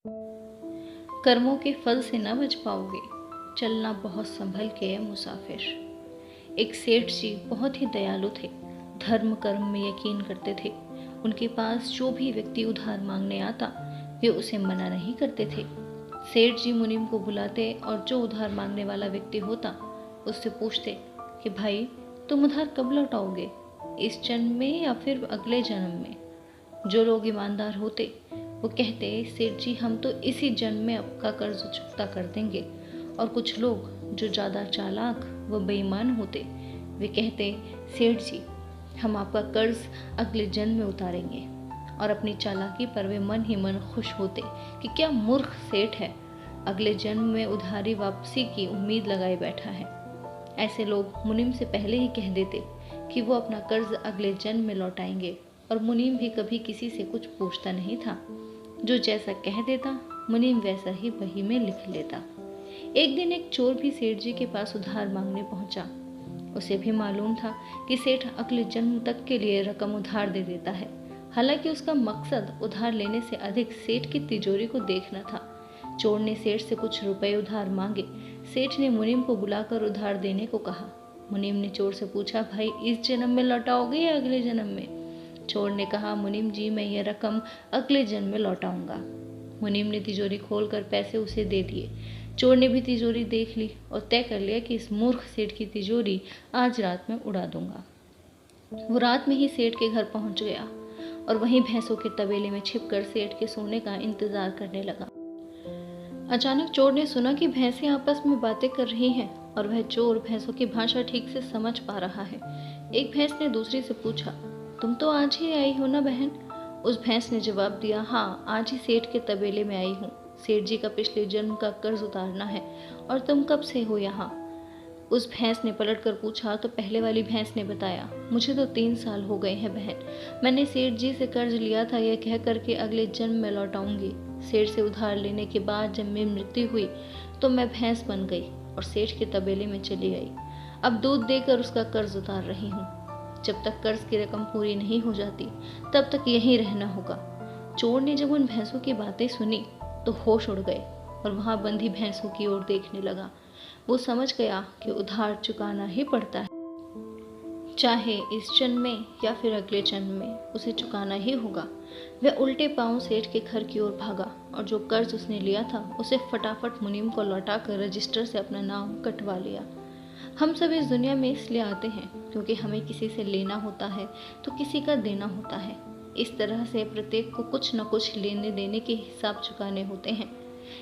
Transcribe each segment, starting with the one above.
कर्मों के फल से न बच पाओगे, चलना बहुत संभल के है मुसाफिर। एक सेठ जी बहुत ही दयालु थे, धर्म कर्म में यकीन करते थे। उनके पास जो भी व्यक्ति उधार मांगने आता वे उसे मना नहीं करते थे। सेठ जी मुनीम को बुलाते और जो उधार मांगने वाला व्यक्ति होता उससे पूछते कि भाई तुम उधार कब लौटाओगे, इस जन्म में या फिर अगले जन्म में। जो लोग ईमानदार होते वो कहते सेठ जी हम तो इसी जन्म में आपका कर्ज चुकता कर देंगे। और कुछ लोग जो ज़्यादा चालाक व बेईमान होते वे कहते सेठ जी हम आपका कर्ज अगले जन्म में उतारेंगे। और अपनी चालाकी पर वे मन ही मन खुश होते कि क्या मूर्ख सेठ है, अगले जन्म में उधारी वापसी की उम्मीद लगाए बैठा है। ऐसे लोग मुनीम से पहले ही कह देते कि वो अपना कर्ज अगले जन्म में लौटाएंगे और मुनीम भी कभी किसी से कुछ पूछता नहीं था। जो जैसा कह देता मुनीम वैसा ही बही में लिख लेता। एक दिन एक चोर भी सेठ जी के पास उधार मांगने पहुंचा। उसे भी मालूम था कि सेठ अगले जन्म तक के लिए रकम उधार दे देता है। हालांकि उसका मकसद उधार लेने से अधिक सेठ की तिजोरी को देखना था। चोर ने सेठ से कुछ रुपए उधार मांगे। सेठ ने मुनीम को बुलाकर उधार देने को कहा। मुनीम ने चोर से पूछा भाई इस जन्म में लौटाओगे या अगले जन्म में। चोर ने कहा मुनीम जी मैं ये रकम अगले जन्म में लौटाऊंगा। मुनीम ने तिजोरी खोलकर पैसे उसे दे दिए। चोर ने भी तिजोरी देख ली और तय कर लिया कि इस मूर्ख सेठ की तिजोरी आज रात में उड़ा दूंगा। वो रात में ही सेठ के घर पहुंच गया और वहीं भैंसों के तबेले में छिपकर सेठ के सोने का इंतजार करने लगा। अचानक चोर ने सुना कि भैंसें आपस में बातें कर रही हैं और वह चोर भैंसों की भाषा ठीक से समझ पा रहा है। एक भैंस ने दूसरी से पूछा तुम तो आज ही आई हो ना बहन। उस भैंस ने जवाब दिया हाँ आज ही सेठ के तबेले में आई हूँ। सेठ जी का पिछले जन्म का कर्ज उतारना है। और तुम कब से हो यहाँ। उस भैंस ने पलट कर पूछा तो पहले वाली भैंस ने बताया मुझे तो 3 साल हो गए हैं बहन। मैंने सेठ जी से कर्ज लिया था यह कह करके अगले जन्म में लौटाऊंगी। सेठ से उधार लेने के बाद जब मेरी मृत्यु हुई तो मैं भैंस बन गई और सेठ के तबेले में चली गई। अब दूध देकर उसका कर्ज उतार रही हूँ। जब तक कर्ज की रकम पूरी नहीं हो जाती तब तक यहीं रहना होगा। चोर ने जब उन भैंसों की बातें सुनी तो होश उड़ गए और वहां बंधी भैंसों की ओर देखने लगा। वो समझ गया कि उधार चुकाना ही पड़ता है, चाहे इस जन्म में या फिर अगले जन्म में उसे चुकाना ही होगा। वह उल्टे पांव सेठ के घर की ओर भागा और जो कर्ज उसने लिया था उसे फटाफट मुनीम को लौटाकर रजिस्टर से अपना नाम कटवा लिया। हम सब इस दुनिया में इसलिए आते हैं क्योंकि हमें किसी से लेना होता है तो किसी का देना होता है। इस तरह से प्रत्येक को कुछ न कुछ लेने देने के हिसाब चुकाने होते हैं।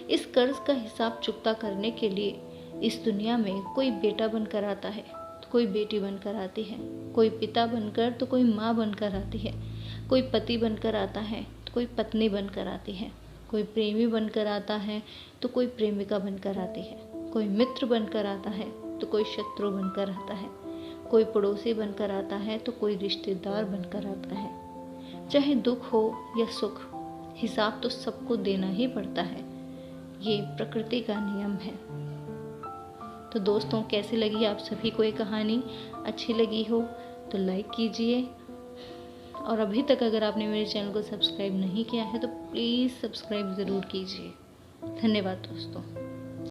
इस कर्ज का हिसाब चुकता करने के लिए इस दुनिया में कोई बेटा बनकर आता है तो कोई बेटी बनकर आती है, कोई पिता बनकर तो कोई माँ बनकर आती है, कोई पति बनकर आता है तो कोई पत्नी बनकर आती है, कोई प्रेमी बनकर आता है तो कोई प्रेमिका बनकर आती है, कोई मित्र बनकर आता है तो कोई शत्रु बनकर आता है, कोई पड़ोसी बनकर आता है तो कोई रिश्तेदार बनकर आता है। चाहे दुख हो या सुख हिसाब तो सबको देना ही पड़ता है। ये प्रकृति का नियम है। तो दोस्तों कैसी लगी आप सभी को ये कहानी। अच्छी लगी हो तो लाइक कीजिए और अभी तक अगर आपने मेरे चैनल को सब्सक्राइब नहीं किया है तो प्लीज़ सब्सक्राइब ज़रूर कीजिए। धन्यवाद दोस्तों।